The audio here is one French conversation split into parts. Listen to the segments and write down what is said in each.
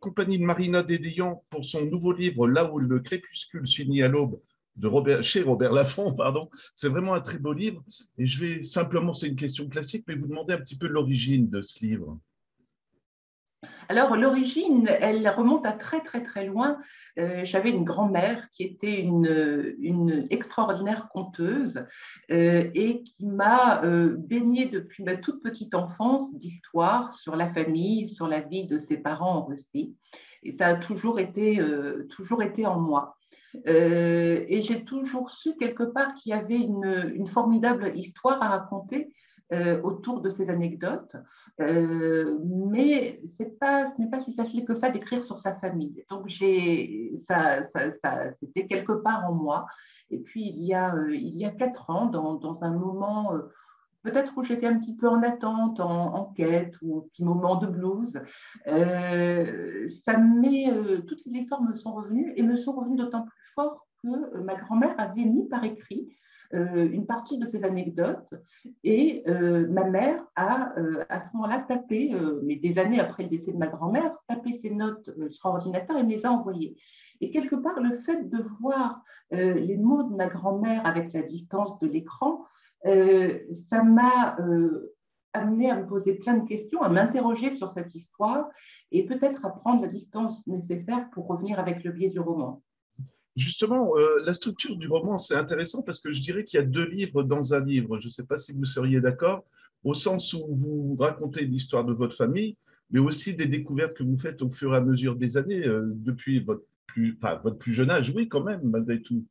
compagnie de Marina Dédéian pour son nouveau livre Là où le crépuscule s'unit à l'aube chez Robert Laffont, pardon. C'est vraiment un très beau livre. Et je vais simplement, c'est une question classique, mais vous demander un petit peu l'origine de ce livre. Alors, l'origine, elle remonte à très, très, très loin. J'avais une grand-mère qui était une extraordinaire conteuse et qui m'a baignée depuis ma toute petite enfance d'histoire sur la famille, sur la vie de ses parents en Russie. Et ça a toujours été en moi. Et j'ai toujours su quelque part qu'il y avait une formidable histoire à raconter autour de ces anecdotes, mais ce n'est pas si facile que ça d'écrire sur sa famille. Donc, c'était quelque part en moi. Et puis, il y a 4 ans, dans un moment peut-être où j'étais un petit peu en attente, en quête, ou un petit moment de blues, toutes ces histoires me sont revenues et me sont revenues d'autant plus fort que ma grand-mère avait mis par écrit une partie de ces anecdotes et ma mère a à ce moment-là tapé, mais des années après le décès de ma grand-mère, tapé ses notes sur ordinateur et me les a envoyées. Et quelque part, le fait de voir les mots de ma grand-mère avec la distance de l'écran, ça m'a amené à me poser plein de questions, à m'interroger sur cette histoire et peut-être à prendre la distance nécessaire pour revenir avec le biais du roman. Justement, la structure du roman, c'est intéressant parce que je dirais qu'il y a 2 livres dans un livre. Je ne sais pas si vous seriez d'accord, au sens où vous racontez l'histoire de votre famille, mais aussi des découvertes que vous faites au fur et à mesure des années, depuis votre plus jeune âge, oui, quand même, malgré tout.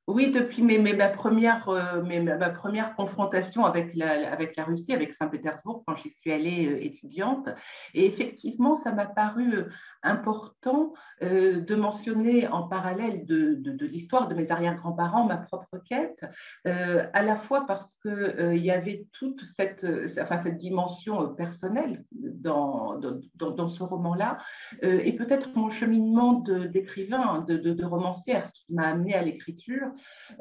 Oui, depuis ma première confrontation avec avec la Russie, avec Saint-Pétersbourg, quand j'y suis allée étudiante. Et effectivement, ça m'a paru important de mentionner en parallèle de l'histoire de mes arrière-grands-parents ma propre quête, à la fois parce qu'il y avait toute cette dimension personnelle dans ce roman-là, et peut-être mon cheminement d'écrivain, de romancière, ce qui m'a amené à l'écriture.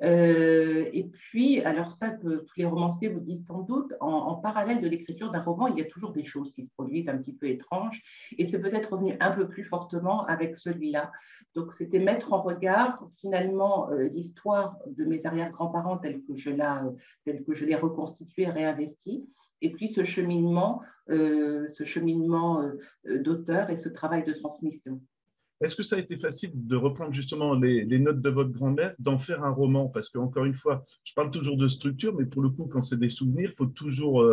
Et puis, alors ça, tous les romanciers vous disent sans doute, en parallèle de l'écriture d'un roman, il y a toujours des choses qui se produisent un petit peu étranges. Et c'est peut-être revenu un peu plus fortement avec celui-là. Donc, c'était mettre en regard finalement l'histoire de mes arrière-grands-parents telle que je l'ai reconstituée et réinvestie. Et puis ce cheminement d'auteur et ce travail de transmission. Est-ce que ça a été facile de reprendre justement les notes de votre grand-mère, d'en faire un roman? Parce qu'encore une fois, je parle toujours de structure, mais pour le coup, quand c'est des souvenirs, il faut toujours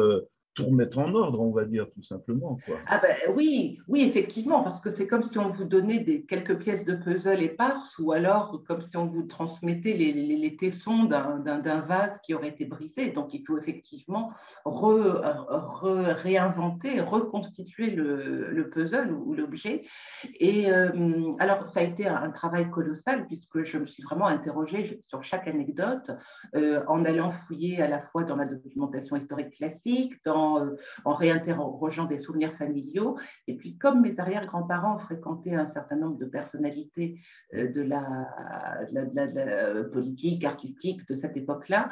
tout remettre en ordre, on va dire, tout simplement, quoi. Ah ben, oui, oui, effectivement, parce que c'est comme si on vous donnait quelques pièces de puzzle éparses ou alors comme si on vous transmettait les tessons d'un vase qui aurait été brisé. Donc, il faut effectivement réinventer, reconstituer le puzzle ou l'objet. Et alors, ça a été un travail colossal puisque je me suis vraiment interrogée sur chaque anecdote en allant fouiller à la fois dans la documentation historique classique, en réinterrogeant des souvenirs familiaux. Et puis, comme mes arrière-grands-parents fréquentaient un certain nombre de personnalités de la politique, artistique de cette époque-là,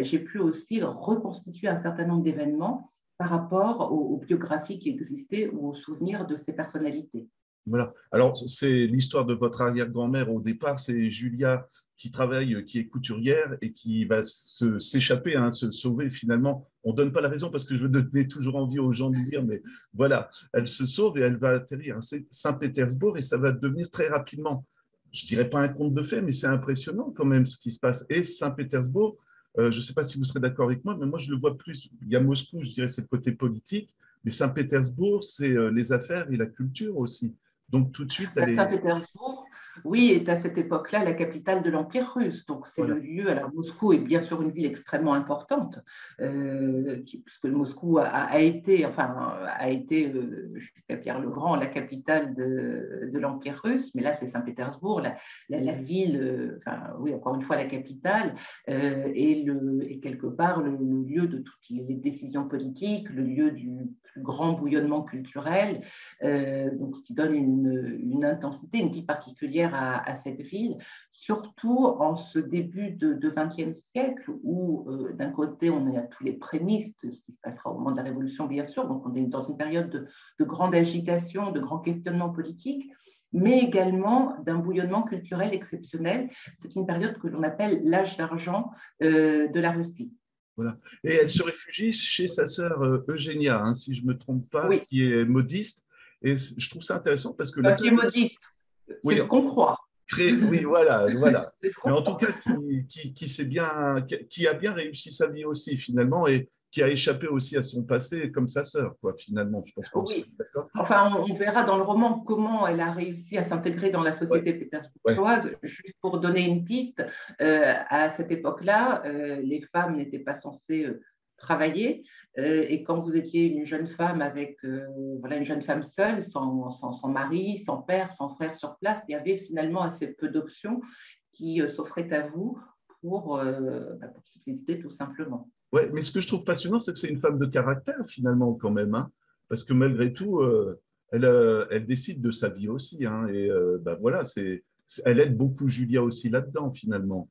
j'ai pu aussi reconstituer un certain nombre d'événements par rapport aux biographies qui existaient ou aux souvenirs de ces personnalités. Voilà. Alors, c'est l'histoire de votre arrière-grand-mère. Au départ, c'est Julia qui travaille, qui est couturière et qui va s'échapper, hein, se sauver finalement. On ne donne pas la raison parce que je veux donner toujours envie aux gens de lire, mais voilà, elle se sauve et elle va atterrir à Saint-Pétersbourg et ça va devenir très rapidement, je dirais pas un conte de fées, mais c'est impressionnant quand même ce qui se passe. Et Saint-Pétersbourg, je ne sais pas si vous serez d'accord avec moi, mais moi je le vois plus. Il y a Moscou, je dirais, c'est le côté politique, mais Saint-Pétersbourg, c'est les affaires et la culture aussi. Donc tout de suite, elle est… Saint-Pétersbourg, oui, est à cette époque-là la capitale de l'Empire russe. Donc c'est le Voilà. lieu. Alors Moscou est bien sûr une ville extrêmement importante, puisque Moscou a été, jusqu'à Pierre le Grand, la capitale de l'Empire russe. Mais là, c'est Saint-Pétersbourg, la ville, oui, encore une fois la capitale, et quelque part le lieu de toutes les décisions politiques, le lieu du plus grand bouillonnement culturel. Donc ce qui donne une intensité, une vie particulière particulière à cette ville, surtout en ce début de XXe siècle où, d'un côté, on est à tous les prémices de ce qui se passera au moment de la Révolution, bien sûr, donc on est dans une période de grande agitation, de grands questionnements politiques, mais également d'un bouillonnement culturel exceptionnel. C'est une période que l'on appelle l'âge d'argent de la Russie. Voilà. Et elle se réfugie chez sa sœur Eugénia, hein, si je ne me trompe pas, Oui, qui est modiste. Et je trouve ça intéressant parce que la qui est période, modiste, c'est oui, ce qu'on croit. oui, voilà, voilà. C'est ce Mais qu'on en tout croit. cas, qui a bien réussi sa vie aussi, finalement, et qui a échappé aussi à son passé comme sa sœur, quoi, finalement. Je pense qu'on se Oui, met d'accord. enfin, on verra dans le roman comment elle a réussi à s'intégrer dans la Ouais, société ouais. pétersbourgeoise. Juste pour donner une piste, à cette époque-là, les femmes n'étaient pas censées travailler. Et quand vous étiez une jeune femme avec, voilà, une jeune femme seule, sans mari, sans père, sans frère sur place, il y avait finalement assez peu d'options qui s'offraient à vous pour subsister tout simplement. Ouais, mais ce que je trouve passionnant, c'est que c'est une femme de caractère, finalement, quand même, hein, parce que malgré tout, elle décide de sa vie aussi, hein, et bah, voilà, elle aide beaucoup Julia aussi là-dedans, finalement.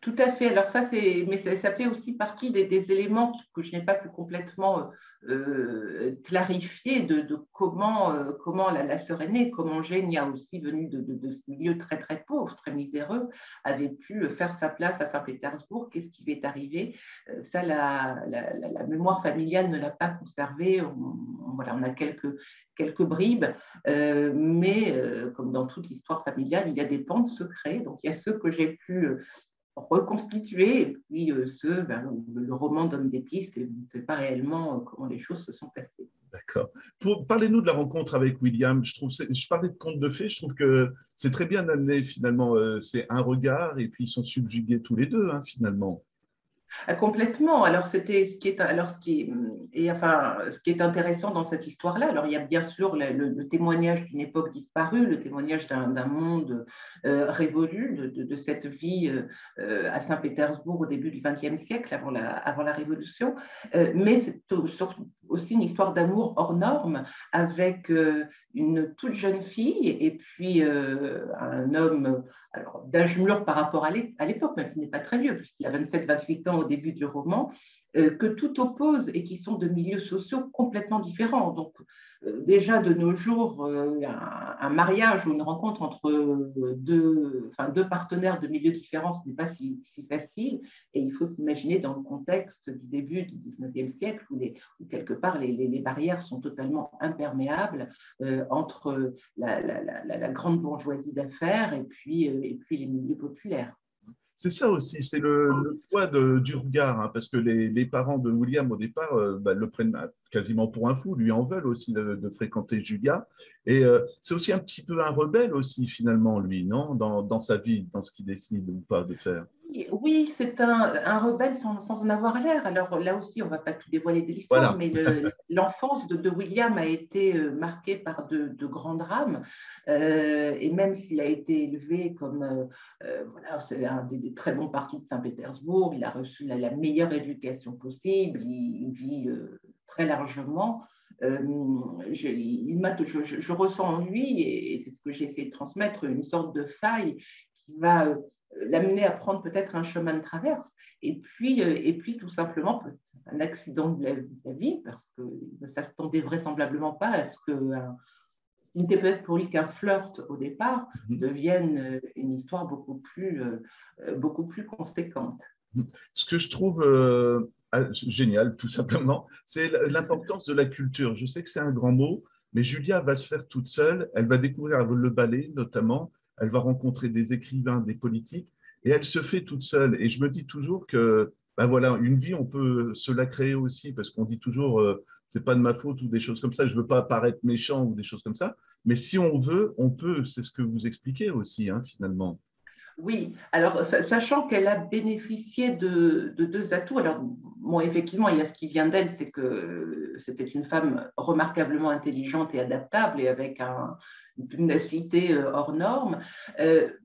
Tout à fait. Alors mais ça fait aussi partie des éléments que je n'ai pas pu complètement clarifier de comment la sœur aînée, comment Eugène, aussi venue de ce milieu très très pauvre, très miséreux, avait pu faire sa place à Saint-Pétersbourg. Qu'est-ce qui lui est arrivé? Ça, la mémoire familiale ne l'a pas conservé. Voilà, on a quelques bribes, mais comme dans toute l'histoire familiale, il y a des pans de secrets. Donc il y a ceux que j'ai pu reconstituer, et puis le roman donne des pistes et on ne sait pas réellement comment les choses se sont passées. D'accord. Parlez-nous de la rencontre avec William. Je parlais de contes de fées, je trouve que c'est très bien amené, finalement. C'est un regard, et puis ils sont subjugués tous les deux, hein, finalement. Ah, complètement. Alors, c'était ce qui est intéressant dans cette histoire-là. Alors, il y a bien sûr le témoignage d'une époque disparue, le témoignage d'un monde révolu, de cette vie à Saint-Pétersbourg au début du XXe siècle, avant la Révolution. Mais c'est aussi une histoire d'amour hors norme avec une toute jeune fille et puis un homme d'âge mûr par rapport à l'époque, même s'il n'est pas très vieux, puisqu'il a 27-28 ans au début du roman, que tout oppose et qui sont de milieux sociaux complètement différents. Donc, déjà de nos jours, un mariage ou une rencontre entre deux partenaires de milieux différents, ce n'est pas si facile. Et il faut s'imaginer dans le contexte du début du 19e siècle où quelque part les barrières sont totalement imperméables entre la grande bourgeoisie d'affaires et puis les milieux populaires. C'est ça aussi, c'est le poids du regard, hein, parce que les parents de William, au départ, bah, le prennent quasiment pour un fou, lui en veulent aussi de fréquenter Julia. Et c'est aussi un petit peu un rebelle aussi, finalement, lui, non, dans sa vie, dans ce qu'il décide ou pas de faire. Oui, c'est un rebelle sans en avoir l'air. Alors là aussi, on ne va pas tout dévoiler de l'histoire, Voilà. mais l'enfance de William a été marquée par de grands drames. Et même s'il a été élevé comme, voilà, c'est un des très bons partis de Saint-Pétersbourg, il a reçu la meilleure éducation possible, il vit très largement. Je ressens en lui, et c'est ce que j'ai essayé de transmettre, une sorte de faille qui va l'amener à prendre peut-être un chemin de traverse, et puis tout simplement un accident de la vie, parce que ça ne s'attendait vraisemblablement pas à ce que ce qui n'était peut-être pour lui qu'un flirt au départ devienne une histoire beaucoup plus conséquente. Ce que je trouve génial, tout simplement, c'est l'importance de la culture. Je sais que c'est un grand mot, mais Julia va se faire toute seule. Elle va découvrir le ballet, notamment. Elle va rencontrer des écrivains, des politiques, et elle se fait toute seule. Et je me dis toujours que, ben voilà, une vie, on peut se la créer aussi, parce qu'on dit toujours, c'est pas de ma faute ou des choses comme ça. Je veux pas paraître méchant ou des choses comme ça, mais si on veut, on peut. C'est ce que vous expliquez aussi, hein, finalement. Oui, alors sachant qu'elle a bénéficié de deux atouts, alors bon, effectivement, il y a ce qui vient d'elle, c'est que c'était une femme remarquablement intelligente et adaptable et avec une pugnacité hors norme,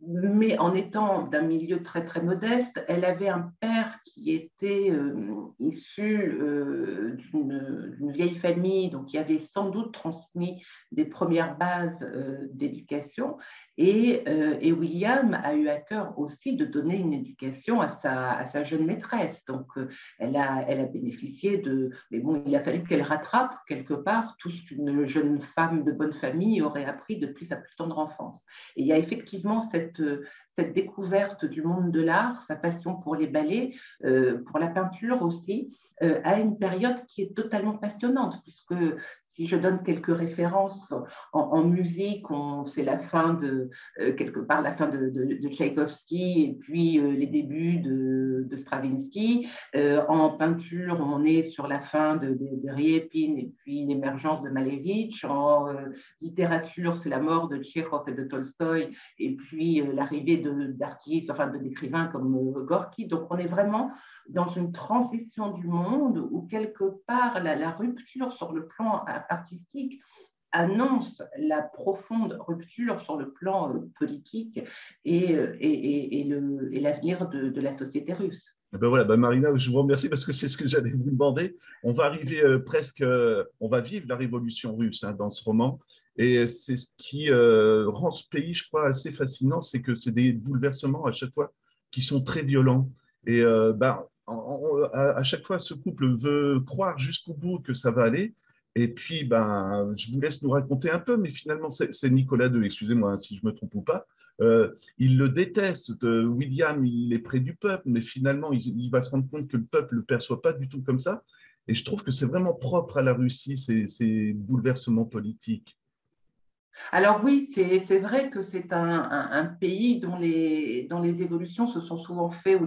mais en étant d'un milieu très très modeste, elle avait un père qui était issu d'une vieille famille, donc qui avait sans doute transmis des premières bases d'éducation, et William a eu à cœur aussi de donner une éducation à sa jeune maîtresse. Donc, elle a bénéficié de... Mais bon, il a fallu qu'elle rattrape quelque part tout ce qu'une jeune femme de bonne famille aurait appris depuis sa plus tendre enfance. Et il y a effectivement cette découverte du monde de l'art, sa passion pour les ballets, pour la peinture aussi, à une période qui est totalement passionnante, puisque si je donne quelques références en musique, c'est la fin quelque part la fin de Tchaïkovski et puis les débuts de Stravinsky. En peinture, on est sur la fin de Riepin et puis l'émergence de Malevich. En littérature, c'est la mort de Tchekhov et de Tolstoï et puis l'arrivée d'artistes, enfin d'écrivains comme Gorky. Donc on est vraiment dans une transition du monde où quelque part la rupture sur le plan artistique annonce la profonde rupture sur le plan politique et l'avenir de la société russe. Eh ben voilà, Marina, je vous remercie parce que c'est ce que j'allais vous demander. On va arriver presque, on va vivre la révolution russe dans ce roman. Et c'est ce qui rend ce pays, je crois, assez fascinant, c'est que c'est des bouleversements à chaque fois qui sont très violents. Et à chaque fois, ce couple veut croire jusqu'au bout que ça va aller. Et puis, je vous laisse nous raconter un peu, mais finalement, c'est Nicolas II, excusez-moi si je me trompe ou pas. Il le déteste. William, il est près du peuple, mais finalement, il va se rendre compte que le peuple ne le perçoit pas du tout comme ça. Et je trouve que c'est vraiment propre à la Russie, ces bouleversements politiques. Alors oui, c'est vrai que c'est un pays dont les évolutions se sont souvent faites,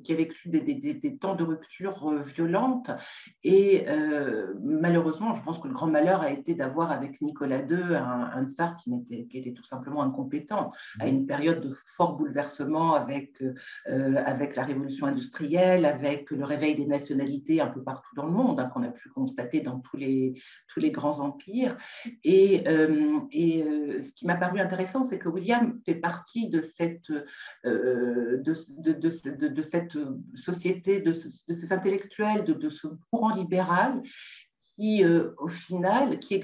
qui a vécu des temps de rupture violentes. Et malheureusement, je pense que le grand malheur a été d'avoir avec Nicolas II un tsar qui était tout simplement incompétent, à une période de fort bouleversement avec la révolution industrielle, avec le réveil des nationalités un peu partout dans le monde, qu'on a pu constater dans tous les grands empires. Ce qui m'a paru intéressant, c'est que William fait partie de cette société, de ces intellectuels, de ce courant libéral qui, au final, qui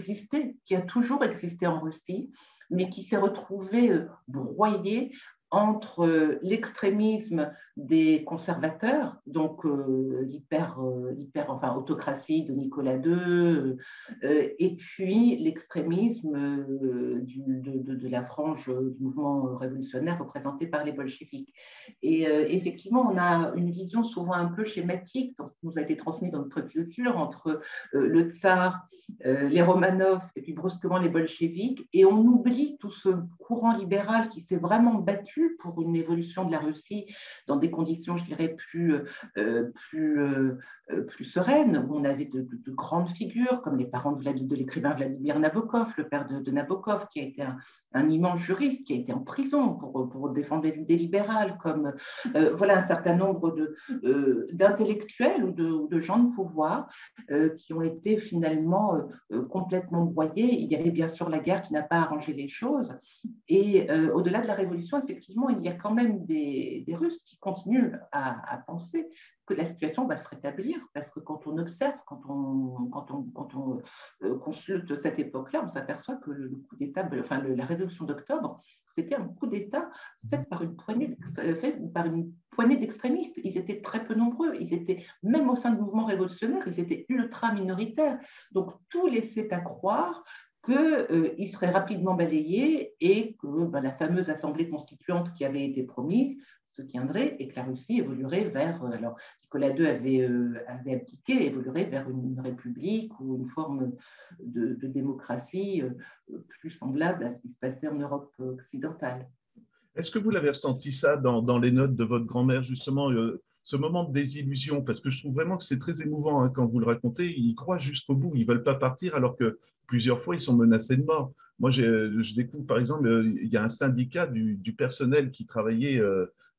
a toujours existé en Russie, mais qui s'est retrouvé broyé entre l'extrémisme des conservateurs, donc enfin, autocratie de Nicolas II, et puis l'extrémisme de la frange du mouvement révolutionnaire représenté par les bolcheviks. Et effectivement, on a une vision souvent un peu schématique dans ce qui nous a été transmis dans notre culture entre le tsar, les Romanov et puis brusquement les bolcheviks, et on oublie tout ce courant libéral qui s'est vraiment battu pour une évolution de la Russie dans des conditions, je dirais, plus sereines, où on avait de grandes figures, comme les parents de l'écrivain Vladimir Nabokov, le père de Nabokov, qui a été un immense juriste, qui a été en prison pour défendre des idées libérales, comme voilà un certain nombre d'intellectuels ou de gens de pouvoir qui ont été finalement complètement broyés. Il y avait bien sûr la guerre qui n'a pas arrangé les choses. Et au-delà de la révolution, effectivement, il y a quand même des Russes qui continuent à penser que la situation va se rétablir, parce que quand on observe, quand on consulte cette époque-là, on s'aperçoit que le coup d'État, enfin la révolution d'octobre, c'était un coup d'État fait par une poignée d'extrémistes. Ils étaient très peu nombreux. Ils étaient, même au sein du mouvement révolutionnaire, ils étaient ultra minoritaires. Donc tout laissait à croire qu'il serait rapidement balayé et que la fameuse assemblée constituante qui avait été promise se tiendrait et que la Russie évoluerait vers, alors Nicolas II avait abdiqué, évoluerait vers une république ou une forme de démocratie plus semblable à ce qui se passait en Europe occidentale. Est-ce que vous l'avez ressenti ça dans les notes de votre grand-mère, justement, ce moment de désillusion? Parce que je trouve vraiment que c'est très émouvant quand vous le racontez. Ils croient jusqu'au bout, ils ne veulent pas partir, alors que plusieurs fois, ils sont menacés de mort. Moi, je découvre, par exemple, il y a un syndicat du personnel qui travaillait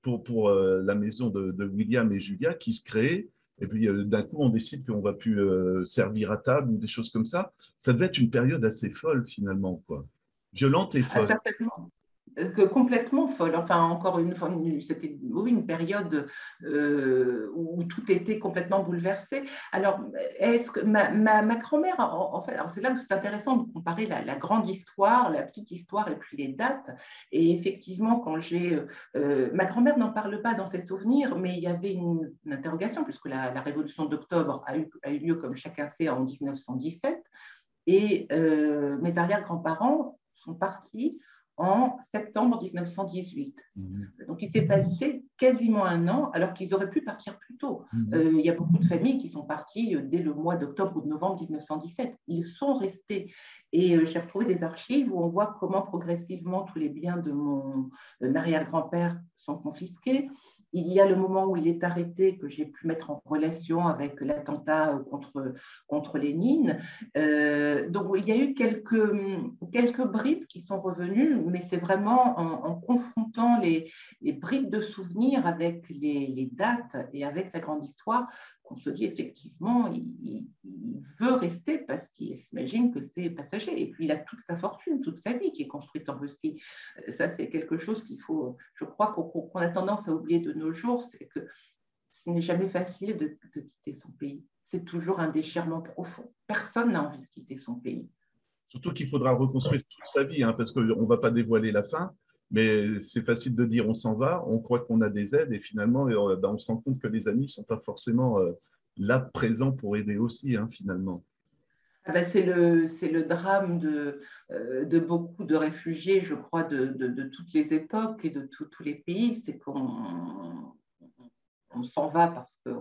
pour la maison de William et Julia qui se crée. Et puis, d'un coup, on décide qu'on ne va plus servir à table ou des choses comme ça. Ça devait être une période assez folle, finalement, quoi. Violente et Ah, folle. certainement. Complètement folle. Enfin, encore une fois, c'était oui, une période où tout était complètement bouleversé. Alors, est-ce que ma grand-mère, en fait, c'est là où c'est intéressant de comparer la grande histoire, la petite histoire et puis les dates. Et effectivement, ma grand-mère n'en parle pas dans ses souvenirs, mais il y avait une interrogation, puisque la révolution d'octobre a eu lieu, comme chacun sait, en 1917. Et mes arrière-grands-parents sont partis en septembre 1918. Mhm. Donc, il s'est passé quasiment un an, alors qu'ils auraient pu partir plus tôt. Mhm. Il y a beaucoup de familles qui sont parties dès le mois d'octobre ou de novembre 1917. Ils sont restés. Et j'ai retrouvé des archives où on voit comment progressivement tous les biens de mon arrière-grand-père sont confisqués. Il y a le moment où il est arrêté que j'ai pu mettre en relation avec l'attentat contre Lénine. Donc, il y a eu quelques bribes qui sont revenues, mais c'est vraiment en confrontant les bribes de souvenirs avec les dates et avec la grande histoire qu'on se dit effectivement, il veut rester parce qu'il s'imagine que c'est passager. Et puis, il a toute sa fortune, toute sa vie qui est construite en Russie. Ça, c'est quelque chose qu'il faut, je crois, qu'on a tendance à oublier de nos jours, c'est que ce n'est jamais facile de quitter son pays. C'est toujours un déchirement profond. Personne n'a envie de quitter son pays. Surtout qu'il faudra reconstruire toute sa vie, hein, parce qu'on ne va pas dévoiler la fin, mais c'est facile de dire on s'en va, on croit qu'on a des aides, et finalement, ben, on se rend compte que les amis ne sont pas forcément là, présents pour aider aussi, hein, finalement. Ah ben, c'est le drame de beaucoup de réfugiés, je crois, de toutes les époques et de tous les pays, c'est qu'on s'en va parce qu'il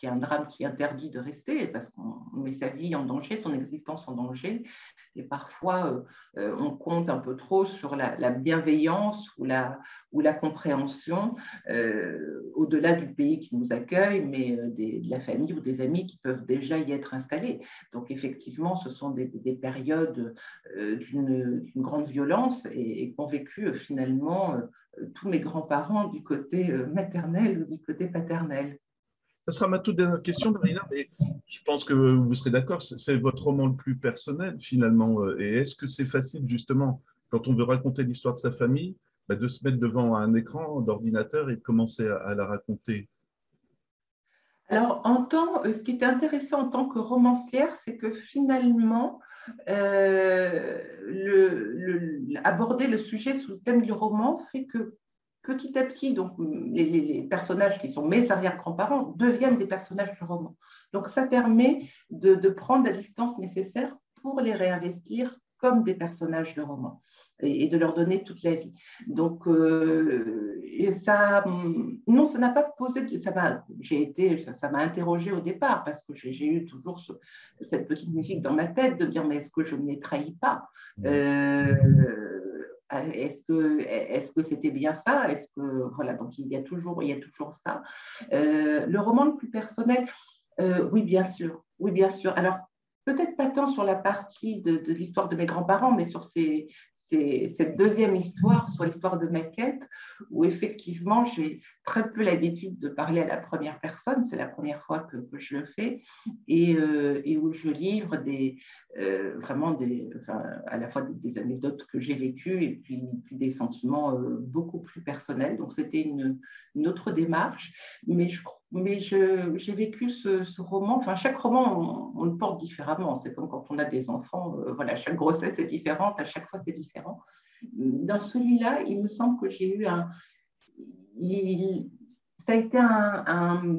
y a un drame qui interdit de rester, parce qu'on met sa vie en danger, son existence en danger. Et parfois, on compte un peu trop sur la bienveillance ou la compréhension, au-delà du pays qui nous accueille, mais de la famille ou des amis qui peuvent déjà y être installés. Donc, effectivement, ce sont des périodes d'une grande violence et qu'ont vécu finalement tous mes grands-parents du côté maternel ou du côté paternel. Ça sera ma toute dernière question, Marina, mais je pense que vous serez d'accord, c'est votre roman le plus personnel, finalement. Et est-ce que c'est facile, justement, quand on veut raconter l'histoire de sa famille, bah, de se mettre devant un écran d'ordinateur et de commencer à la raconter? Alors, ce qui était intéressant en tant que romancière, c'est que finalement, aborder le sujet sous le thème du roman fait que petit à petit, donc, les personnages qui sont mes arrière-grands-parents deviennent des personnages du roman. Donc, ça permet de prendre la distance nécessaire pour les réinvestir comme des personnages de roman et de leur donner toute la vie. Donc, et ça, non, ça n'a pas posé, ça m'a interrogée au départ parce que j'ai eu toujours cette petite musique dans ma tête de dire mais est-ce que je ne les trahis pas? Est-ce que c'était bien ça? Est-ce que voilà, donc il y a toujours ça. Le roman le plus personnel, oui bien sûr, oui bien sûr. Alors peut-être pas tant sur la partie de l'histoire de mes grands-parents, mais sur cette deuxième histoire, sur l'histoire de ma quête, où effectivement j'ai très peu l'habitude de parler à la première personne, c'est la première fois que je le fais, et où je livre vraiment enfin, à la fois des anecdotes que j'ai vécues et puis des sentiments beaucoup plus personnels. Donc c'était une autre démarche, mais j'ai vécu ce roman, enfin chaque roman on le porte différemment, c'est comme quand on a des enfants, voilà, chaque grossesse est différente, à chaque fois c'est différent. Dans celui-là, il me semble que j'ai eu ça a été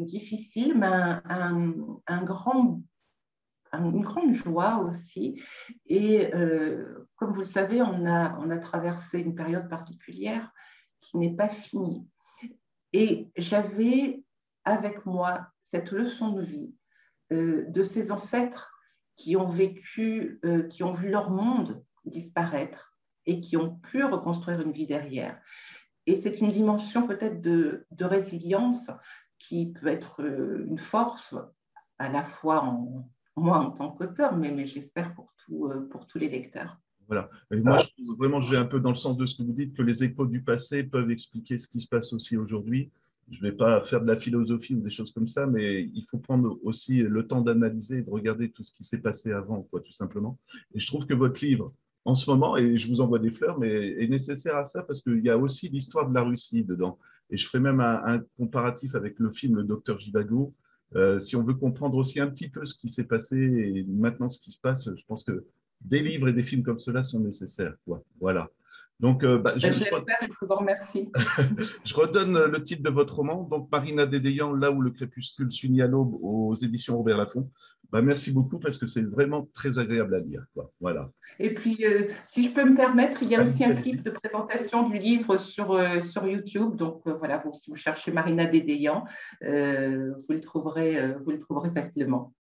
difficile, mais une grande joie aussi. Et comme vous le savez, on a traversé une période particulière qui n'est pas finie. Et j'avais avec moi cette leçon de vie de ces ancêtres qui ont vécu, qui ont vu leur monde disparaître et qui ont pu reconstruire une vie derrière. Et c'est une dimension peut-être de résilience qui peut être une force à la fois moi en tant qu'auteur, mais j'espère pour tous les lecteurs. Voilà. Et moi, vraiment, je vais un peu dans le sens de ce que vous dites, que les échos du passé peuvent expliquer ce qui se passe aussi aujourd'hui. Je ne vais pas faire de la philosophie ou des choses comme ça, mais il faut prendre aussi le temps d'analyser et de regarder tout ce qui s'est passé avant, quoi, tout simplement. Et je trouve que votre livre en ce moment, et je vous envoie des fleurs, mais est nécessaire à ça parce qu'il y a aussi l'histoire de la Russie dedans. Et je ferai même un comparatif avec le film Le Docteur Givago. Si on veut comprendre aussi un petit peu ce qui s'est passé et maintenant ce qui se passe, je pense que des livres et des films comme cela sont nécessaires, quoi. Voilà. Donc, Je l'espère et je vous remercie. je redonne le titre de votre roman, donc Marina Dédéian, Là où le crépuscule s'unit à l'aube, aux éditions Robert Laffont. Merci beaucoup parce que c'est vraiment très agréable à lire, quoi. Voilà. Et puis, si je peux me permettre, il y a aussi Allez-y, un allez-y. clip de présentation du livre sur YouTube. Donc, voilà, si vous cherchez Marina Dédéian, vous le trouverez facilement.